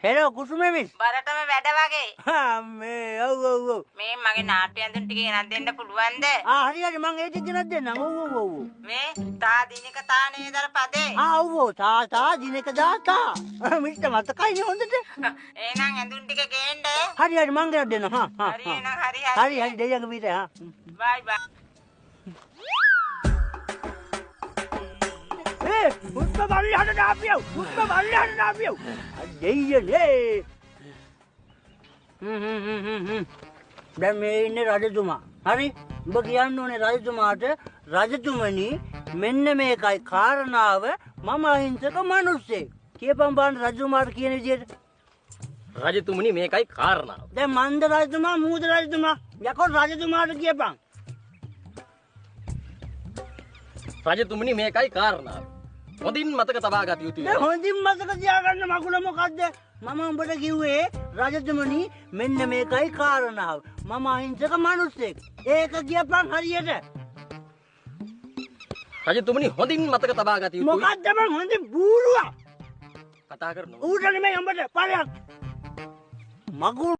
Hello කුසුමේ miss. බරටම වැඩ වගේ. මේ ඔව්. මේ මගේ නාට්‍ය ඇඳුම් ටික ගෙනත් දෙන්න පුළුවන්ද? හරි මං ඒ ටික ගෙනත් දෙන්නම්. ඔව්. මේ තා දිනක තා නේදර පදේ. ඔව් තා දිනක තා. මිස්ටර් මතකයිනේ හොඳට. එහෙනම් ඇඳුම් ටික ගේන්න. හරි මං ගෙනත් දෙන්නම්. හරි එහෙනම් හරි. හරි දෙයියන්ගේ පිට බයි බයි. පුස්ත බල්ලහට දාපියව. දෙයියනේ. දැන් මේ ඉන්නේ රජතුමා. හරි? උඹ කියන්න ඕනේ රජතුමාට රජතුමනි මෙන්න මේකයි කාරණාව මම අහිංසක මිනිස්සෙක්. කියපන් බලන්න රජතුමාට කියන විදිහට. රජතුමනි මේකයි කාරණාව. දැන් මන්ද රජතුමා මූද රජතුමා යකෝ රජතුමාට කියපන්. රජතුමනි මේකයි කාරණාව. හොඳින් මතක තබා ගත යුතුයි. දැන් හොඳින් මතක තියාගන්න මගුල මොකද්ද? මම උඹට කිව්වේ රජතුමනි මෙන්න මේකයි කාරණාව. මම අහිංසක මිනිස්සෙක්. ඒක කියපන් හරියට. රජතුමනි හොඳින් මතක තබා ගත යුතුයි. මොකද්ද මං හොඳින් බූරුවා. කතා කරනවා. ඌට නෙමෙයි උඹට පරයක්. මගුල්